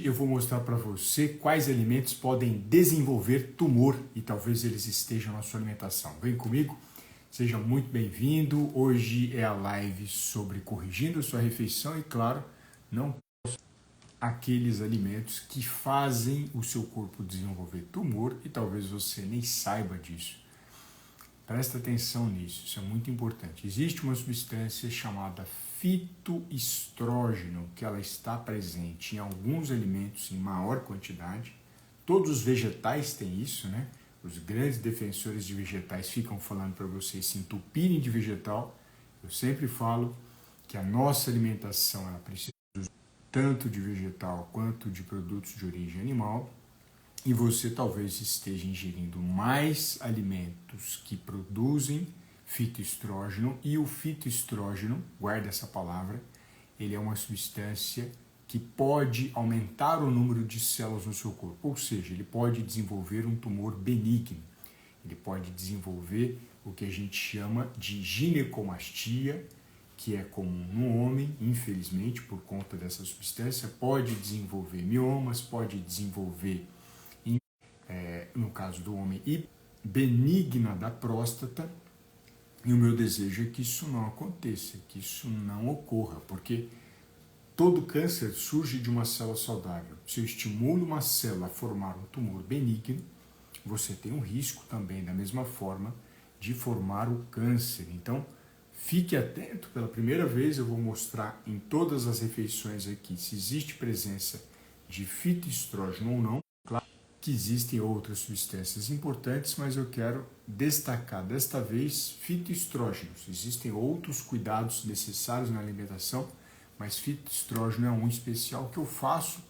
eu vou mostrar para você quais alimentos podem desenvolver tumor e talvez eles estejam na sua alimentação. Vem comigo, seja muito bem-vindo. Hoje é a live sobre corrigindo a sua refeição e, claro, não aqueles alimentos que fazem o seu corpo desenvolver tumor e talvez você nem saiba disso. Presta atenção nisso, isso é muito importante. Existe uma substância chamada fitoestrógeno, que ela está presente em alguns alimentos em maior quantidade. Todos os vegetais têm isso, né? Os grandes defensores de vegetais ficam falando para vocês se entupirem de vegetal. Eu sempre falo que a nossa alimentação ela precisa tanto de vegetal quanto de produtos de origem animal. E você talvez esteja ingerindo mais alimentos que produzem fitoestrógeno, e o fitoestrógeno, guarda essa palavra, ele é uma substância que pode aumentar o número de células no seu corpo, ou seja, ele pode desenvolver um tumor benigno, ele pode desenvolver o que a gente chama de ginecomastia, que é comum no homem, infelizmente, por conta dessa substância, pode desenvolver miomas, pode desenvolver no caso do homem, e benigna da próstata, e o meu desejo é que isso não aconteça, que isso não ocorra, porque todo câncer surge de uma célula saudável. Se eu estimulo uma célula a formar um tumor benigno, você tem um risco também, da mesma forma, de formar o câncer. Então, fique atento, pela primeira vez eu vou mostrar em todas as refeições aqui se existe presença de fitoestrógeno ou não. Claro que existem outras substâncias importantes, mas eu quero destacar desta vez fitoestrógenos. Existem outros cuidados necessários na alimentação, mas fitoestrógeno é um especial que eu faço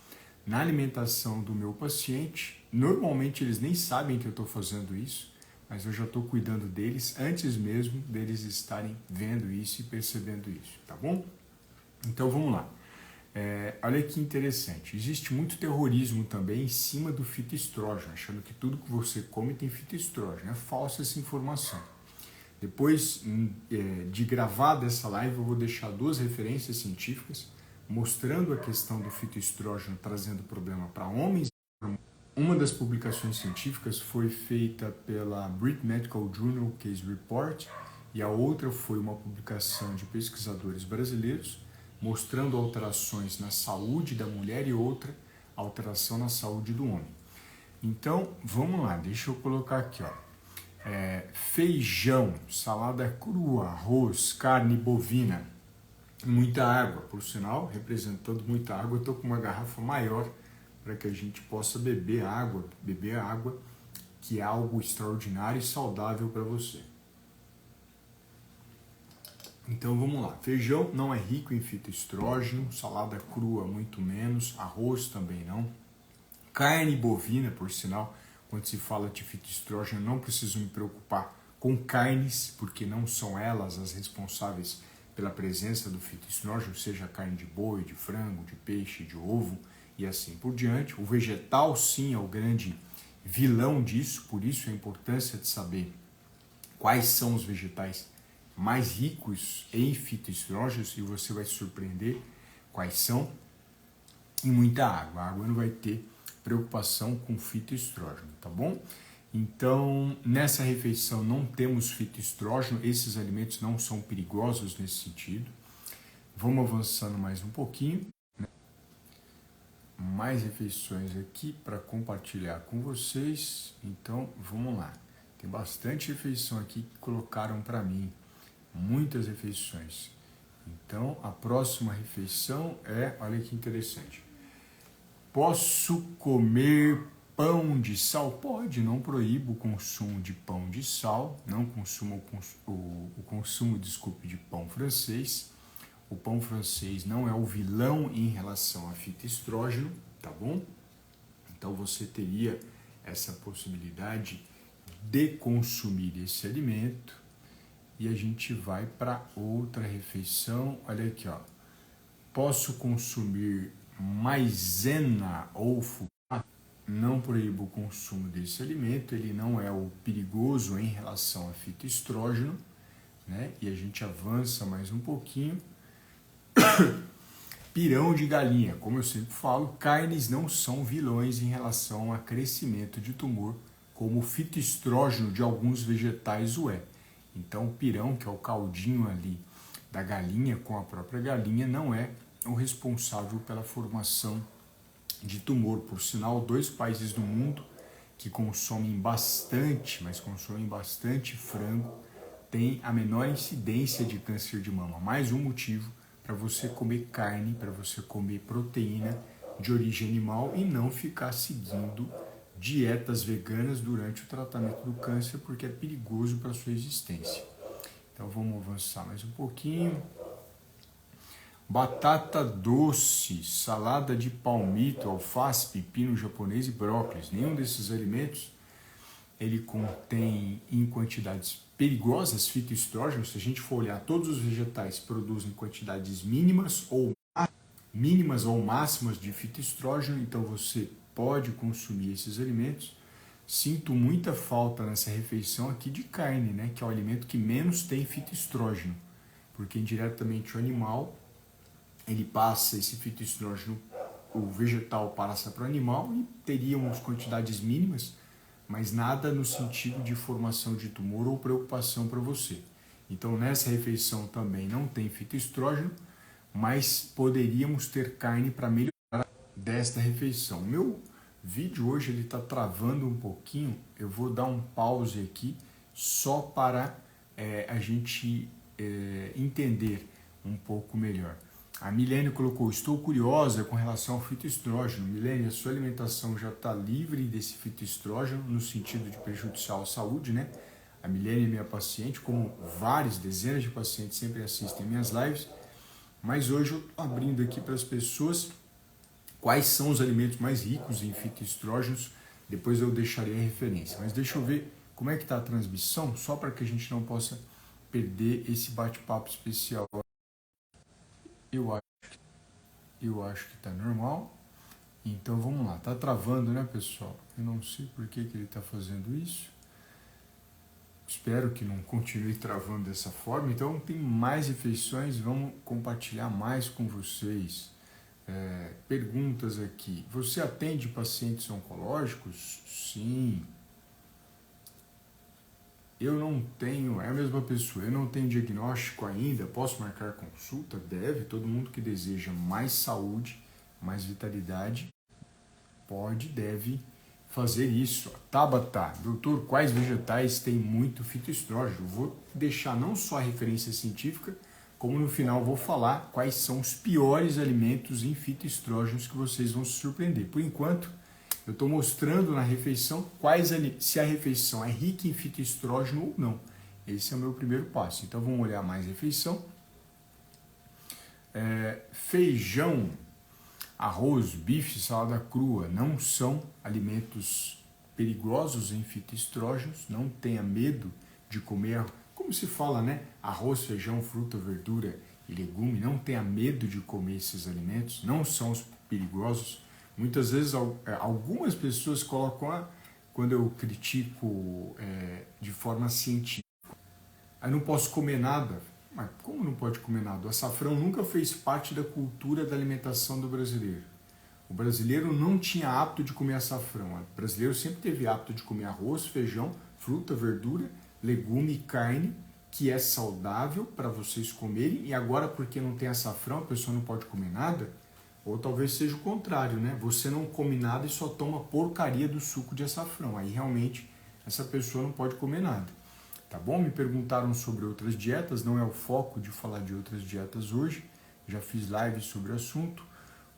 na alimentação do meu paciente. Normalmente eles nem sabem que eu estou fazendo isso, mas eu já estou cuidando deles antes mesmo deles estarem vendo isso e percebendo isso, tá bom? Então vamos lá. Olha que interessante, existe muito terrorismo também em cima do fitoestrógeno, achando que tudo que você come tem fitoestrógeno. É falsa essa informação. Depois de gravada essa live, eu vou deixar 2 referências científicas mostrando a questão do fitoestrógeno trazendo problema para homens. Uma das publicações científicas foi feita pela British Medical Journal Case Report e a outra foi uma publicação de pesquisadores brasileiros mostrando alterações na saúde da mulher e outra alteração na saúde do homem. Então, vamos lá, deixa eu colocar aqui, ó. Feijão, salada crua, arroz, carne bovina, muita água, por sinal, representando muita água, eu estou com uma garrafa maior para que a gente possa beber água, que é algo extraordinário e saudável para você. Então vamos lá, feijão não é rico em fitoestrógeno, salada crua muito menos, arroz também não. Carne bovina, por sinal, quando se fala de fitoestrógeno, não preciso me preocupar com carnes, porque não são elas as responsáveis pela presença do fitoestrógeno, seja carne de boi, de frango, de peixe, de ovo e assim por diante. O vegetal sim é o grande vilão disso, por isso a importância de saber quais são os vegetais mais ricos em fitoestrógenos e você vai se surpreender quais são, e muita água. A água não vai ter preocupação com fitoestrógeno, tá bom? Então, nessa refeição não temos fitoestrógeno, esses alimentos não são perigosos nesse sentido. Vamos avançando mais um pouquinho. Mais refeições aqui para compartilhar com vocês, então vamos lá. Tem bastante refeição aqui que colocaram para mim. Muitas refeições. Então, a próxima refeição olha que interessante. Posso comer pão de sal? Pode, não proíbo o consumo de pão de sal, não consumo o consumo, desculpe, de pão francês. O pão francês não é o vilão em relação a fitoestrógeno, tá bom? Então, você teria essa possibilidade de consumir esse alimento. E a gente vai para outra refeição. Olha aqui, ó. Posso consumir maizena ou fubá? Não proíbo o consumo desse alimento. Ele não é o perigoso em relação a fitoestrógeno, né? E a gente avança mais um pouquinho. Pirão de galinha. Como eu sempre falo, carnes não são vilões em relação a crescimento de tumor, como o fitoestrógeno de alguns vegetais o é. Então, o pirão, que é o caldinho ali da galinha com a própria galinha, não é o responsável pela formação de tumor. Por sinal, 2 países do mundo que consomem bastante, mas consomem bastante frango, têm a menor incidência de câncer de mama. Mais um motivo para você comer carne, para você comer proteína de origem animal e não ficar seguindo dietas veganas durante o tratamento do câncer, porque é perigoso para a sua existência. Então vamos avançar mais um pouquinho. Batata doce, salada de palmito, alface, pepino japonês e brócolis. Nenhum desses alimentos ele contém em quantidades perigosas fitoestrógenos. Se a gente for olhar, todos os vegetais produzem quantidades mínimas ou máximas de fitoestrógeno, então você pode consumir esses alimentos. Sinto muita falta nessa refeição aqui de carne, né, que é o alimento que menos tem fitoestrógeno, porque indiretamente o animal ele passa esse fitoestrógeno, o vegetal passa para o animal e teríamos quantidades mínimas, mas nada no sentido de formação de tumor ou preocupação para você. Então nessa refeição também não tem fitoestrógeno, mas poderíamos ter carne para melhorar desta refeição. Meu vídeo hoje ele está travando um pouquinho, eu vou dar um pause aqui só para a gente entender um pouco melhor. A Milene colocou, estou curiosa com relação ao fitoestrógeno. Milene, a sua alimentação já está livre desse fitoestrógeno no sentido de prejudicial à saúde, né? A Milene é minha paciente, como dezenas de pacientes sempre assistem minhas lives, mas hoje eu estou abrindo aqui para as pessoas quais são os alimentos mais ricos em fitoestrógenos, depois eu deixarei a referência. Mas deixa eu ver como é que está a transmissão, só para que a gente não possa perder esse bate-papo especial. Eu acho que está normal. Então vamos lá. Está travando, né, pessoal? Eu não sei por que ele está fazendo isso. Espero que não continue travando dessa forma. Então tem mais refeições. Vamos compartilhar mais com vocês. Perguntas aqui. Você atende pacientes oncológicos? Sim. Eu não tenho, é a mesma pessoa, eu não tenho diagnóstico ainda, posso marcar consulta? Deve, todo mundo que deseja mais saúde, mais vitalidade, deve fazer isso. Tabata, doutor, quais vegetais têm muito fitoestrógeno? Vou deixar não só a referência científica, como no final vou falar quais são os piores alimentos em fitoestrógenos que vocês vão se surpreender. Por enquanto, eu estou mostrando na refeição se a refeição é rica em fitoestrógeno ou não. Esse é o meu primeiro passo. Então vamos olhar mais a refeição. Feijão, arroz, bife, salada crua não são alimentos perigosos em fitoestrógenos. Não tenha medo de comer, como se fala, né? Arroz, feijão, fruta, verdura e legume. Não tenha medo de comer esses alimentos. Não são os perigosos. Muitas vezes algumas pessoas colocam, quando eu critico de forma científica, aí não posso comer nada. Mas como não pode comer nada? O açafrão nunca fez parte da cultura da alimentação do brasileiro. O brasileiro não tinha hábito de comer açafrão. O brasileiro sempre teve hábito de comer arroz, feijão, fruta, verdura, legume e carne, que é saudável para vocês comerem. E agora, porque não tem açafrão, a pessoa não pode comer nada. Ou talvez seja o contrário, né? Você não come nada e só toma porcaria do suco de açafrão. Aí realmente essa pessoa não pode comer nada. Tá bom? Me perguntaram sobre outras dietas, não é o foco de falar de outras dietas hoje. Já fiz lives sobre o assunto.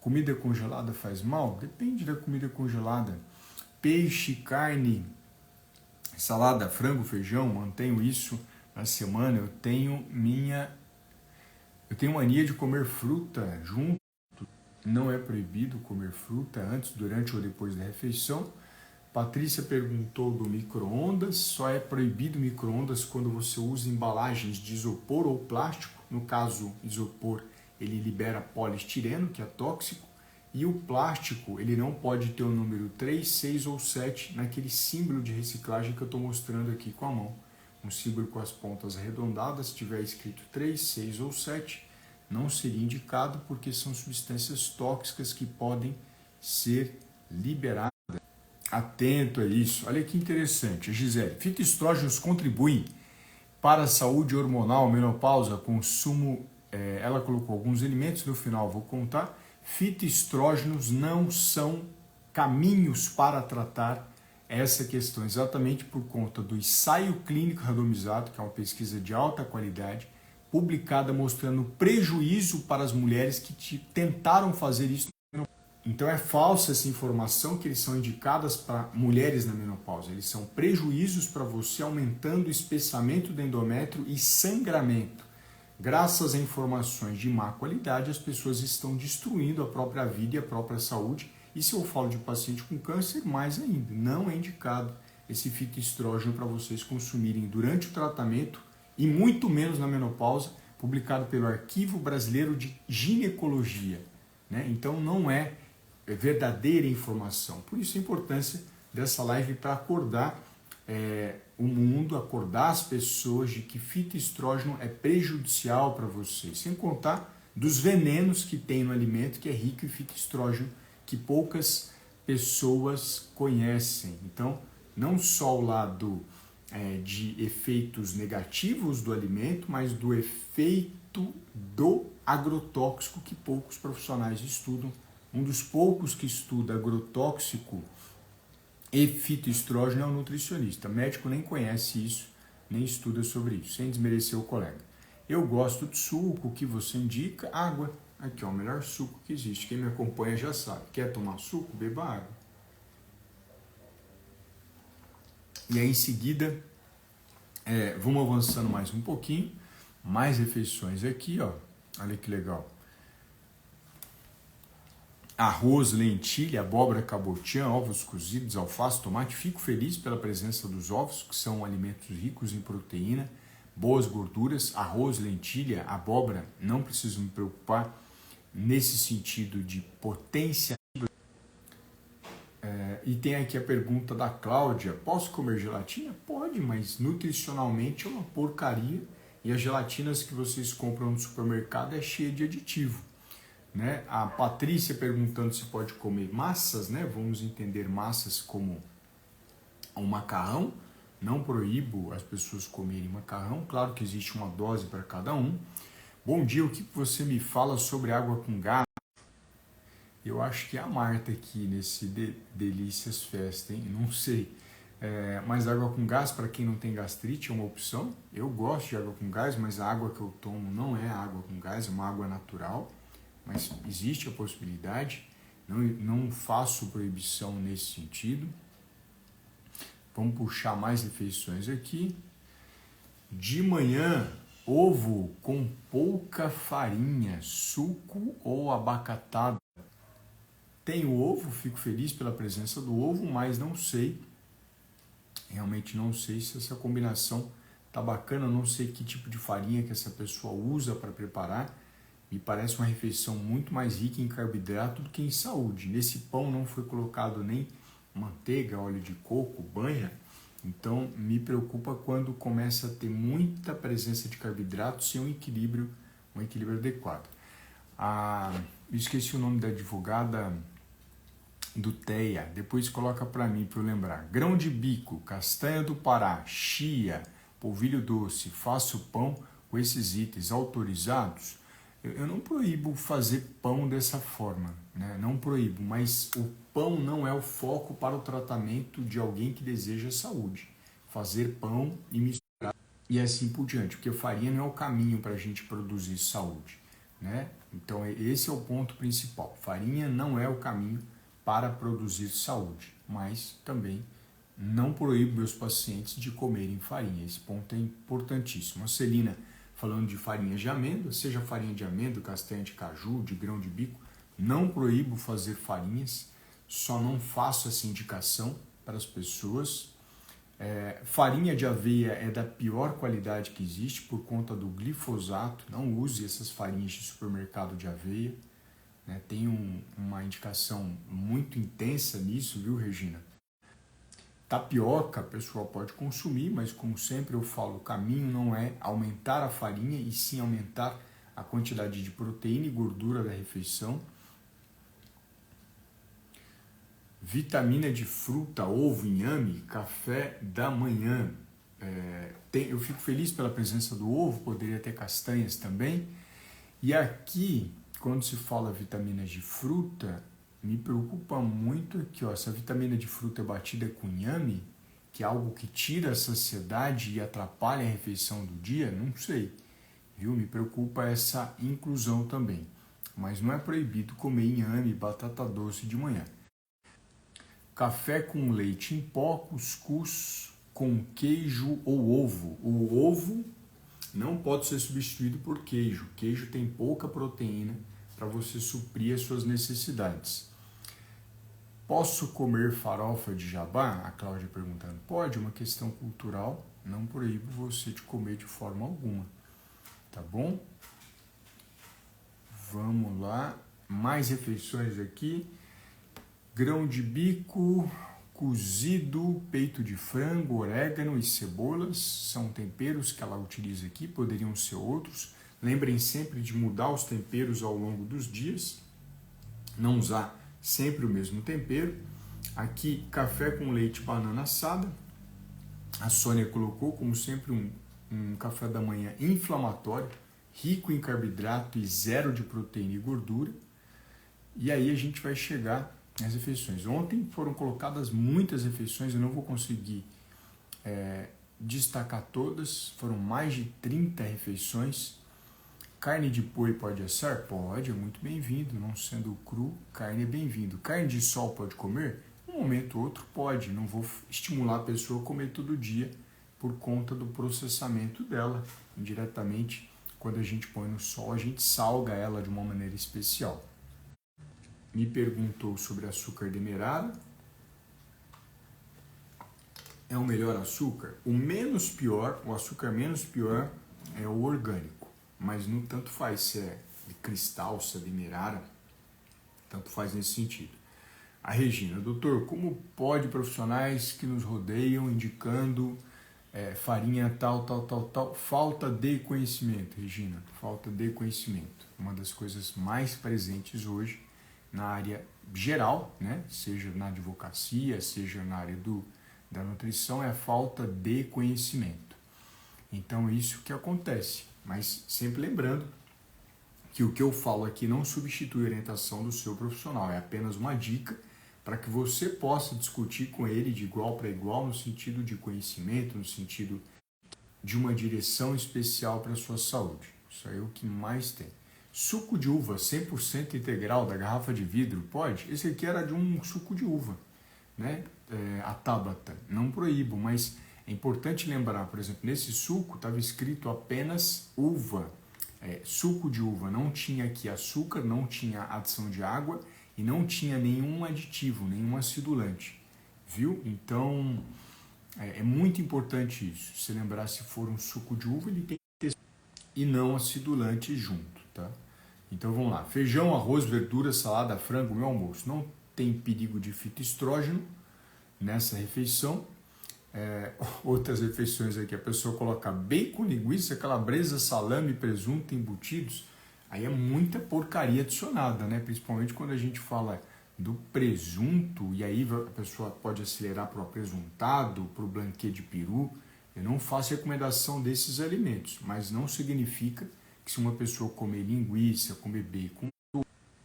Comida congelada faz mal? Depende da comida congelada. Peixe, carne, salada, frango, feijão, mantenho isso na semana. Eu tenho mania de comer fruta junto. Não é proibido comer fruta antes, durante ou depois da refeição. Patrícia perguntou do micro-ondas. Só é proibido micro-ondas quando você usa embalagens de isopor ou plástico. No caso, isopor, ele libera poliestireno, que é tóxico. E o plástico, ele não pode ter o número 3, 6 ou 7 naquele símbolo de reciclagem que eu estou mostrando aqui com a mão. Um símbolo com as pontas arredondadas, se tiver escrito 3, 6 ou 7, não seria indicado porque são substâncias tóxicas que podem ser liberadas. Atento a isso. Olha que interessante. Gisele, fitoestrógenos contribuem para a saúde hormonal, menopausa, consumo. Ela colocou alguns elementos, no final vou contar. Fitoestrógenos não são caminhos para tratar essa questão, exatamente por conta do ensaio clínico randomizado, que é uma pesquisa de alta qualidade, publicada mostrando prejuízo para as mulheres que tentaram fazer isso. Então é falsa essa informação que eles são indicadas para mulheres na menopausa. Eles são prejuízos para você, aumentando o espessamento do endométrio e sangramento. Graças a informações de má qualidade, as pessoas estão destruindo a própria vida e a própria saúde. E se eu falo de paciente com câncer, mais ainda, não é indicado esse fitoestrógeno para vocês consumirem durante o tratamento e muito menos na menopausa, publicado pelo Arquivo Brasileiro de Ginecologia, né? Então não é verdadeira informação. Por isso a importância dessa live para acordar o mundo, acordar as pessoas de que fitoestrógeno é prejudicial para vocês, sem contar dos venenos que tem no alimento que é rico em fitoestrógeno, que poucas pessoas conhecem. Então, não só o lado de efeitos negativos do alimento, mas do efeito do agrotóxico que poucos profissionais estudam. Um dos poucos que estuda agrotóxico e fitoestrógeno é o nutricionista. O médico nem conhece isso, nem estuda sobre isso, sem desmerecer o colega. Eu gosto de suco, o que você indica? Água. Aqui é o melhor suco que existe. Quem me acompanha já sabe. Quer tomar suco? Beba água. E aí em seguida, vamos avançando mais um pouquinho. Mais refeições aqui, ó. Olha que legal. Arroz, lentilha, abóbora cabotiã, ovos cozidos, alface, tomate. Fico feliz pela presença dos ovos, que são alimentos ricos em proteína, boas gorduras. Arroz, lentilha, abóbora, não preciso me preocupar nesse sentido de potência. E tem aqui a pergunta da Cláudia: posso comer gelatina? Pode, mas nutricionalmente é uma porcaria e as gelatinas que vocês compram no supermercado é cheia de aditivo. Né? A Patrícia perguntando se pode comer massas, né? Vamos entender massas como um macarrão. Não proíbo as pessoas comerem macarrão, claro que existe uma dose para cada um. Bom dia, o que você me fala sobre água com gás? Eu acho que é a Marta aqui nesse Delícias Festa, hein? Não sei. Mas água com gás, para quem não tem gastrite, é uma opção. Eu gosto de água com gás, mas a água que eu tomo não é água com gás, é uma água natural. Mas existe a possibilidade, não faço proibição nesse sentido. Vamos puxar mais refeições aqui. De manhã, ovo com pouca farinha, suco ou abacatado. Tenho ovo, fico feliz pela presença do ovo, mas não sei, realmente não sei se essa combinação tá bacana, não sei que tipo de farinha que essa pessoa usa para preparar. Me parece uma refeição muito mais rica em carboidrato do que em saúde. Nesse pão não foi colocado nem manteiga, óleo de coco, banha. Então me preocupa quando começa a ter muita presença de carboidrato sem um equilíbrio adequado. Esqueci o nome da advogada do TEA, depois coloca para mim para eu lembrar. Grão de bico, castanha do Pará, chia, polvilho doce, faço pão com esses itens autorizados. Eu não proíbo fazer pão dessa forma, né? Não proíbo, mas o pão não é o foco para o tratamento de alguém que deseja saúde. Fazer pão e misturar e assim por diante, porque farinha não é o caminho para a gente produzir saúde, né? Então esse é o ponto principal. Farinha não é o caminho para produzir saúde, mas também não proíbo meus pacientes de comerem farinha. Esse ponto é importantíssimo. A Celina falando de farinha de amêndoa, seja farinha de amêndoa, castanha de caju, de grão de bico, não proíbo fazer farinhas, só não faço essa indicação para as pessoas. Farinha de aveia é da pior qualidade que existe por conta do glifosato, não use essas farinhas de supermercado de aveia, né? Tem uma indicação muito intensa nisso, viu, Regina? Tapioca, pessoal, pode consumir, mas como sempre eu falo, o caminho não é aumentar a farinha e sim aumentar a quantidade de proteína e gordura da refeição. Vitamina de fruta, ovo, inhame, café da manhã. Eu fico feliz pela presença do ovo, poderia ter castanhas também. E aqui, quando se fala vitaminas de fruta, me preocupa muito aqui, ó, se a vitamina de fruta é batida com inhame, que é algo que tira a saciedade e atrapalha a refeição do dia, não sei, viu? Me preocupa essa inclusão também. Mas não é proibido comer inhame e batata doce de manhã. Café com leite em pó, cuscuz com queijo ou ovo. O ovo não pode ser substituído por queijo. Queijo tem pouca proteína para você suprir as suas necessidades. Posso comer farofa de jabá? A Cláudia perguntando. Pode, é uma questão cultural, não proíbo você de comer de forma alguma. Tá bom? Vamos lá. Mais refeições aqui. Grão de bico, cozido, peito de frango, orégano e cebolas são temperos que ela utiliza aqui, poderiam ser outros. Lembrem sempre de mudar os temperos ao longo dos dias, não usar sempre o mesmo tempero. Aqui, café com leite e banana assada. A Sônia colocou, como sempre, um café da manhã inflamatório, rico em carboidrato e zero de proteína e gordura. E aí a gente vai chegar nas refeições. Ontem foram colocadas muitas refeições, eu não vou conseguir destacar todas, foram mais de 30 refeições. Carne de boi pode assar? Pode, é muito bem-vindo, não sendo cru, carne é bem-vindo. Carne de sol pode comer? Um momento ou outro pode, não vou estimular a pessoa a comer todo dia por conta do processamento dela. Indiretamente, quando a gente põe no sol, a gente salga ela de uma maneira especial. Me perguntou sobre açúcar demerara. É o melhor açúcar? O menos pior, o açúcar menos pior é o orgânico, mas não tanto faz se é de cristal, se é demerara, tanto faz nesse sentido. A Regina, doutor, como pode profissionais que nos rodeiam indicando farinha tal, falta de conhecimento, Regina, falta de conhecimento. Uma das coisas mais presentes hoje na área geral, né? Seja na advocacia, seja na área da nutrição, é a falta de conhecimento. Então, isso que acontece. Mas sempre lembrando que o que eu falo aqui não substitui a orientação do seu profissional, é apenas uma dica para que você possa discutir com ele de igual para igual, no sentido de conhecimento, no sentido de uma direção especial para a sua saúde. Isso aí é o que mais tem. Suco de uva 100% integral da garrafa de vidro, pode? Esse aqui era de um suco de uva, né? A Tabata, não proíbo, mas é importante lembrar, por exemplo, nesse suco estava escrito apenas uva, suco de uva, não tinha aqui açúcar, não tinha adição de água e não tinha nenhum aditivo, nenhum acidulante, viu? Então, é muito importante isso, se lembrar, se for um suco de uva, ele tem que ter e não acidulante junto, tá? Então vamos lá, feijão, arroz, verdura, salada, frango, meu almoço. Não tem perigo de fitoestrógeno nessa refeição. Outras refeições aqui, a pessoa coloca bacon, linguiça, calabresa, salame, presunto, embutidos. Aí é muita porcaria adicionada, né? Principalmente quando a gente fala do presunto, e aí a pessoa pode acelerar para o apresuntado, para o blanquê de peru. Eu não faço recomendação desses alimentos, mas não significa que se uma pessoa comer linguiça, comer bacon,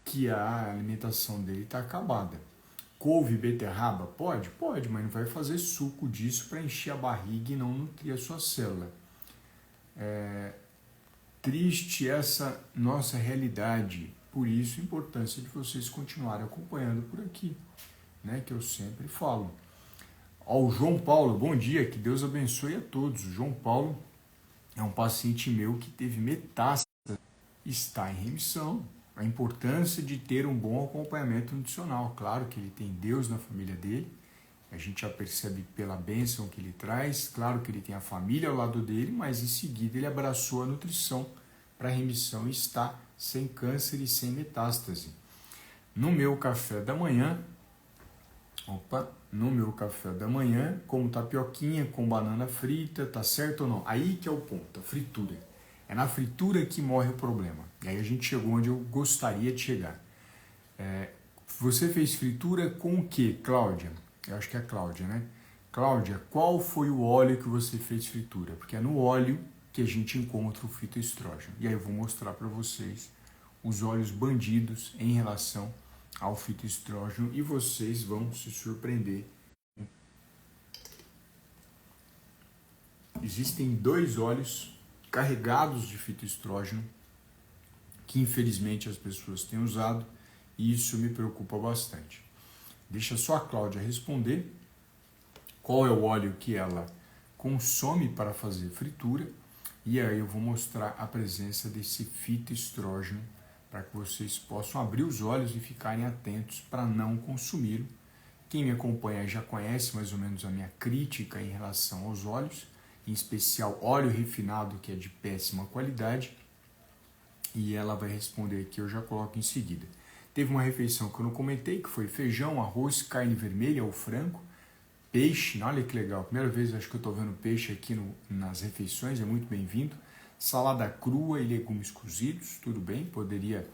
que a alimentação dele está acabada. Couve, beterraba? Pode? Pode, mas não vai fazer suco disso para encher a barriga e não nutrir a sua célula. Triste essa nossa realidade, por isso a importância de vocês continuarem acompanhando por aqui, né, que eu sempre falo. O João Paulo, bom dia, que Deus abençoe a todos. O João Paulo é um paciente meu que teve metástase, está em remissão. A importância de ter um bom acompanhamento nutricional. Claro que ele tem Deus na família dele, a gente já percebe pela bênção que ele traz. Claro que ele tem a família ao lado dele, mas em seguida ele abraçou a nutrição para remissão e está sem câncer e sem metástase. No meu café da manhã, como tapioquinha com banana frita, tá certo ou não? Aí que é o ponto, a fritura. É na fritura que morre o problema. E aí a gente chegou onde eu gostaria de chegar. Você fez fritura com o que, Cláudia? Eu acho que é a Cláudia, né? Cláudia, qual foi o óleo que você fez fritura? Porque é no óleo que a gente encontra o fitoestrógeno. E aí eu vou mostrar para vocês os óleos bandidos em relação ao fitoestrógeno e vocês vão se surpreender. Existem 2 óleos carregados de fitoestrógeno que infelizmente as pessoas têm usado e isso me preocupa bastante. Deixa só a Cláudia responder qual é o óleo que ela consome para fazer fritura e aí eu vou mostrar a presença desse fitoestrógeno para que vocês possam abrir os olhos e ficarem atentos para não consumi-lo. Quem me acompanha já conhece mais ou menos a minha crítica em relação aos óleos, em especial óleo refinado que é de péssima qualidade, e ela vai responder aqui, eu já coloco em seguida. Teve uma refeição que eu não comentei, que foi feijão, arroz, carne vermelha ou frango, peixe, olha que legal, primeira vez acho que eu estou vendo peixe aqui nas refeições, é muito bem-vindo. Salada crua e legumes cozidos, tudo bem, poderia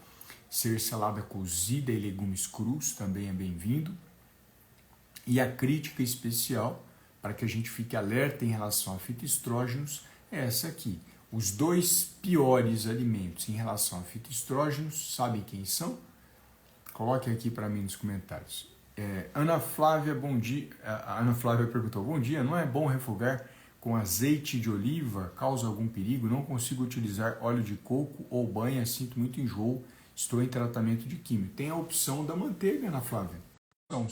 ser salada cozida e legumes crus, também é bem-vindo. E a crítica especial, para que a gente fique alerta em relação a fitoestrógenos, é essa aqui. Os 2 piores alimentos em relação a fitoestrógenos, sabem quem são? Coloquem aqui para mim nos comentários. Ana Flávia, bom dia. A Ana Flávia perguntou, bom dia, não é bom refogar com azeite de oliva? Causa algum perigo? Não consigo utilizar óleo de coco ou banha, sinto muito enjoo, estou em tratamento de químio. Tem a opção da manteiga, Ana Flávia. Então,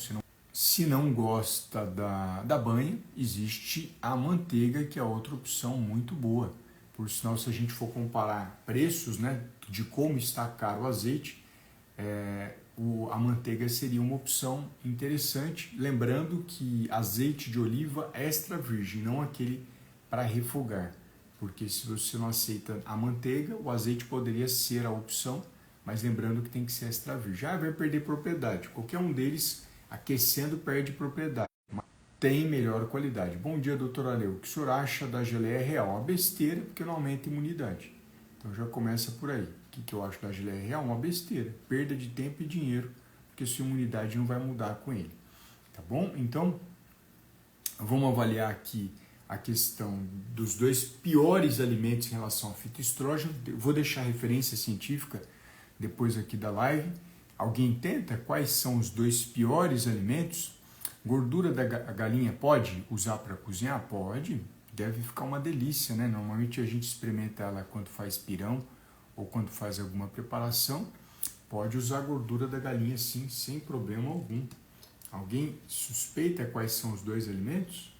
se não gosta da banha, existe a manteiga, que é outra opção muito boa. Por sinal, se a gente for comparar preços, né, de como está caro o azeite, a manteiga seria uma opção interessante, lembrando que azeite de oliva extra virgem, não aquele para refogar, porque se você não aceita a manteiga, o azeite poderia ser a opção, mas lembrando que tem que ser extra virgem. Vai perder propriedade, qualquer um deles aquecendo perde propriedade, mas tem melhor qualidade. Bom dia, doutor Aleu, o que o senhor acha da geleia real? Uma besteira, porque não aumenta a imunidade. Então já começa por aí. O que eu acho da geleia real? Uma besteira, perda de tempo e dinheiro, porque sua imunidade não vai mudar com ele. Tá bom? Então, vamos avaliar aqui a questão dos 2 piores alimentos em relação ao fitoestrógeno. Eu vou deixar a referência científica depois aqui da live. Alguém tenta? Quais são os 2 piores alimentos? Gordura da galinha pode usar para cozinhar? Pode. Deve ficar uma delícia, né? Normalmente a gente experimenta ela quando faz pirão ou quando faz alguma preparação. Pode usar a gordura da galinha sim, sem problema algum. Alguém suspeita quais são os 2 alimentos?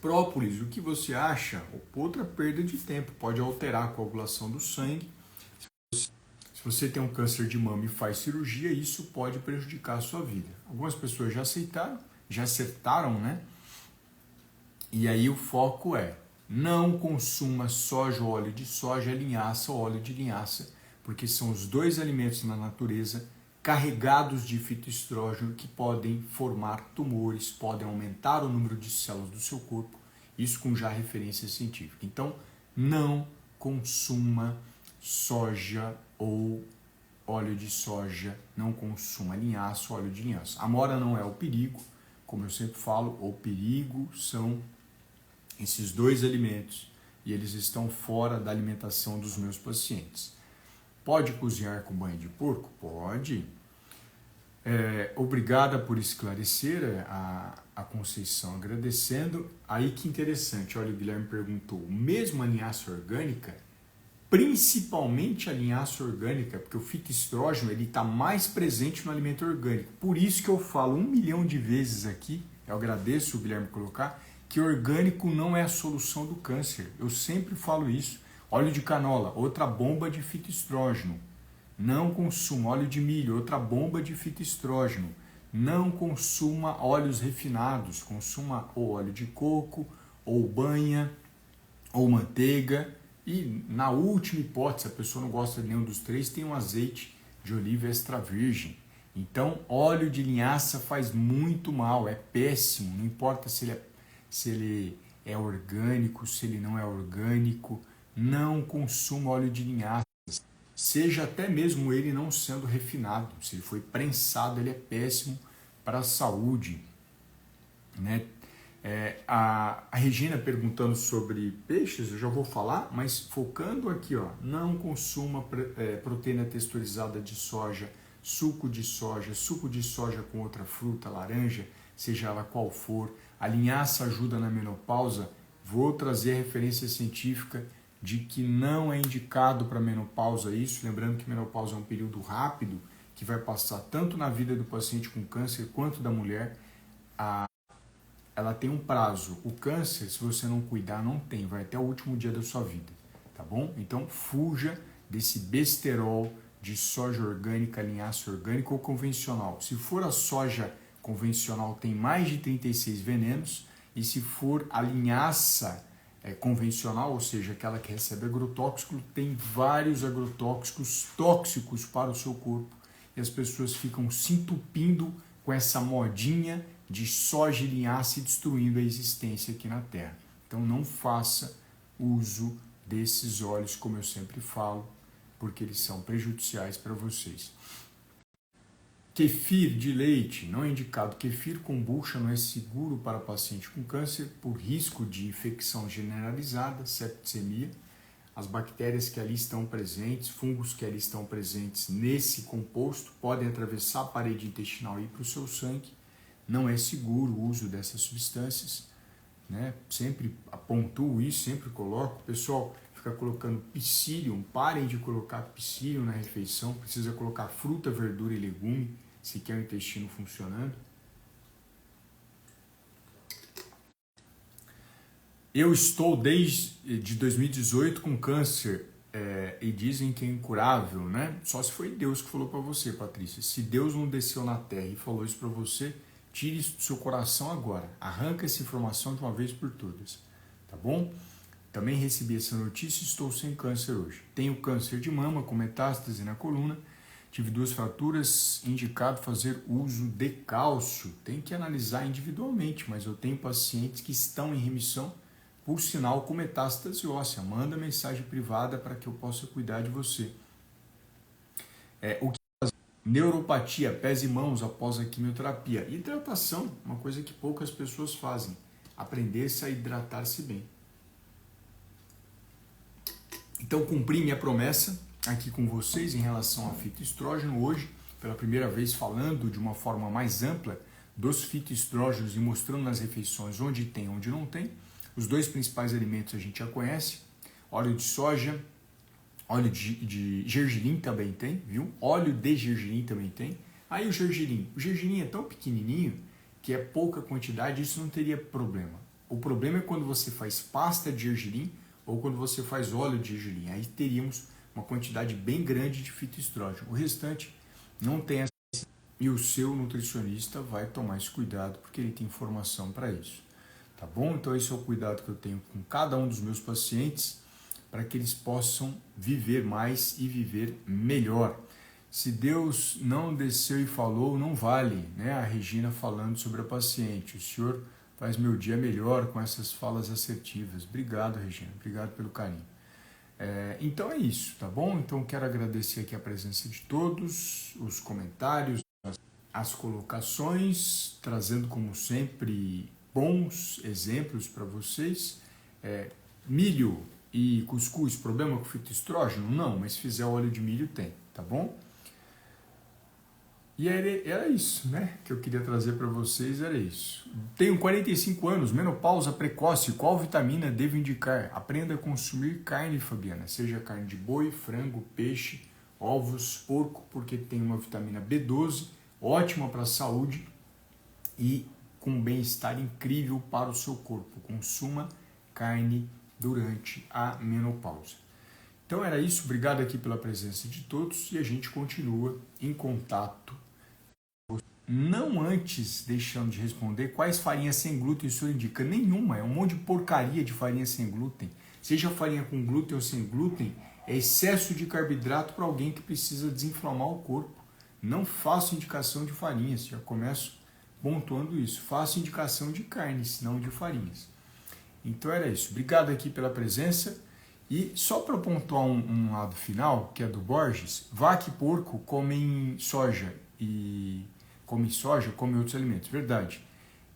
Própolis, o que você acha? Outra perda de tempo, pode alterar a coagulação do sangue. Se você tem um câncer de mama e faz cirurgia, isso pode prejudicar a sua vida. Algumas pessoas já aceitaram, já acertaram, né? E aí o foco é, não consuma soja ou óleo de soja, linhaça ou óleo de linhaça, porque são os 2 alimentos na natureza carregados de fitoestrógeno que podem formar tumores, podem aumentar o número de células do seu corpo, isso com já referência científica. Então, não consuma soja ou óleo de soja, não consuma linhaça ou óleo de linhaça. Amora não é o perigo, como eu sempre falo, o perigo são esses 2 alimentos e eles estão fora da alimentação dos meus pacientes. Pode cozinhar com banha de porco? Pode. Obrigada por esclarecer a Conceição, agradecendo. Aí que interessante, olha, o Guilherme perguntou, mesmo a linhaça orgânica, principalmente a linhaça orgânica, porque o fitoestrógeno está mais presente no alimento orgânico. Por isso que eu falo 1 milhão de vezes aqui, eu agradeço o Guilherme colocar, que orgânico não é a solução do câncer. Eu sempre falo isso. Óleo de canola, outra bomba de fitoestrógeno. Não consuma óleo de milho, outra bomba de fitoestrógeno. Não consuma óleos refinados, consuma ou óleo de coco, ou banha, ou manteiga. E na última hipótese, a pessoa não gosta de nenhum dos 3, tem um azeite de oliva extra virgem. Então, óleo de linhaça faz muito mal, é péssimo, não importa se ele é orgânico, se ele não é orgânico. Não consuma óleo de linhaça, seja até mesmo ele não sendo refinado. Se ele foi prensado, ele é péssimo para a saúde, né? A Regina perguntando sobre peixes, eu já vou falar, mas focando aqui, ó, não consuma proteína texturizada de soja, suco de soja com outra fruta, laranja, seja ela qual for. A linhaça ajuda na menopausa. Vou trazer referência científica de que não é indicado para menopausa isso, lembrando que menopausa é um período rápido, que vai passar tanto na vida do paciente com câncer quanto da mulher. Ela tem um prazo. O câncer, se você não cuidar, não tem, vai até o último dia da sua vida, tá bom? Então fuja desse besterol de soja orgânica, linhaça orgânica ou convencional. Se for a soja convencional, tem mais de 36 venenos, e se for a linhaça convencional, ou seja, aquela que recebe agrotóxico, tem vários agrotóxicos tóxicos para o seu corpo, e as pessoas ficam se entupindo com essa modinha de soja e linhaça e destruindo a existência aqui na Terra. Então não faça uso desses óleos, como eu sempre falo, porque eles são prejudiciais para vocês. Kefir de leite não é indicado. Kefir kombucha não é seguro para paciente com câncer por risco de infecção generalizada, septicemia. As bactérias que ali estão presentes, fungos que ali estão presentes nesse composto podem atravessar a parede intestinal e ir para o seu sangue. Não é seguro o uso dessas substâncias, né? Sempre pontuo isso, sempre coloco. O pessoal fica colocando psyllium, parem de colocar psyllium na refeição, precisa colocar fruta, verdura e legume, se quer o intestino funcionando. Eu estou desde 2018 com câncer e dizem que é incurável, né? Só se foi Deus que falou para você, Patrícia. Se Deus não desceu na terra e falou isso para você, tire isso do seu coração agora. Arranca essa informação de uma vez por todas, tá bom? Também recebi essa notícia e estou sem câncer hoje. Tenho câncer de mama com metástase na coluna. Tive 2 fraturas, indicado fazer uso de cálcio. Tem que analisar individualmente, mas eu tenho pacientes que estão em remissão, por sinal com metástase óssea. Manda mensagem privada para que eu possa cuidar de você. O que fazer? Neuropatia, pés e mãos após a quimioterapia. Hidratação, uma coisa que poucas pessoas fazem. Aprender-se a hidratar-se bem. Então, cumpri minha promessa aqui com vocês em relação a fitoestrógeno hoje, pela primeira vez falando de uma forma mais ampla dos fitoestrógenos e mostrando nas refeições onde tem, onde não tem. Os 2 principais alimentos a gente já conhece, óleo de soja, óleo de gergelim também tem, viu? Óleo de gergelim também tem. Aí o gergelim é tão pequenininho que é pouca quantidade, isso não teria problema. O problema é quando você faz pasta de gergelim ou quando você faz óleo de gergelim, aí teríamos uma quantidade bem grande de fitoestrógeno. O restante não tem essa, e o seu nutricionista vai tomar esse cuidado porque ele tem informação para isso, tá bom? Então esse é o cuidado que eu tenho com cada um dos meus pacientes para que eles possam viver mais e viver melhor. Se Deus não desceu e falou, não vale, né? A Regina falando sobre a paciente. O senhor faz meu dia melhor com essas falas assertivas. Obrigado, Regina. Obrigado pelo carinho. Então é isso, tá bom? Então quero agradecer aqui a presença de todos, os comentários, as colocações, trazendo como sempre bons exemplos para vocês. Milho e cuscuz, problema com fitoestrógeno? Não, mas se fizer óleo de milho tem, tá bom? E era isso, né? Que eu queria trazer para vocês, era isso. Tenho 45 anos, menopausa precoce, qual vitamina devo indicar? Aprenda a consumir carne, Fabiana, seja carne de boi, frango, peixe, ovos, porco, porque tem uma vitamina B12, ótima para a saúde e com um bem-estar incrível para o seu corpo. Consuma carne durante a menopausa. Então era isso, obrigado aqui pela presença de todos e a gente continua em contato. Não antes, deixando de responder, quais farinhas sem glúten o senhor indica? Nenhuma, é um monte de porcaria de farinha sem glúten. Seja farinha com glúten ou sem glúten, é excesso de carboidrato para alguém que precisa desinflamar o corpo. Não faço indicação de farinhas, já começo pontuando isso. Faço indicação de carnes, não de farinhas. Então era isso. Obrigado aqui pela presença. E só para pontuar um lado final, que é do Borges, vaca e porco comem soja e comem outros alimentos, verdade.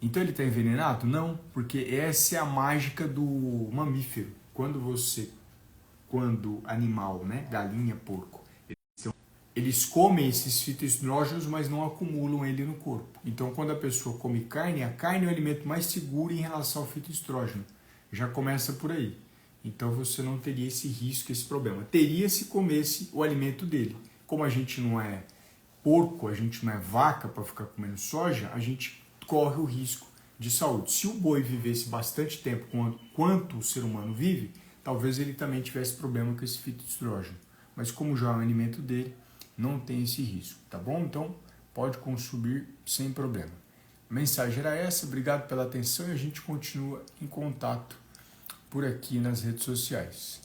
Então ele está envenenado? Não, porque essa é a mágica do mamífero. Quando animal, né, galinha, porco, eles comem esses fitoestrógenos, mas não acumulam ele no corpo. Então quando a pessoa come carne, a carne é o alimento mais seguro em relação ao fitoestrógeno. Já começa por aí. Então você não teria esse risco, esse problema. Teria se comesse o alimento dele. Como a gente não é porco, a gente não é vaca para ficar comendo soja, a gente corre o risco de saúde. Se o boi vivesse bastante tempo quanto o ser humano vive, talvez ele também tivesse problema com esse fitoestrógeno. Mas como já é um alimento dele, não tem esse risco, tá bom? Então pode consumir sem problema. A mensagem era essa, obrigado pela atenção e a gente continua em contato por aqui nas redes sociais.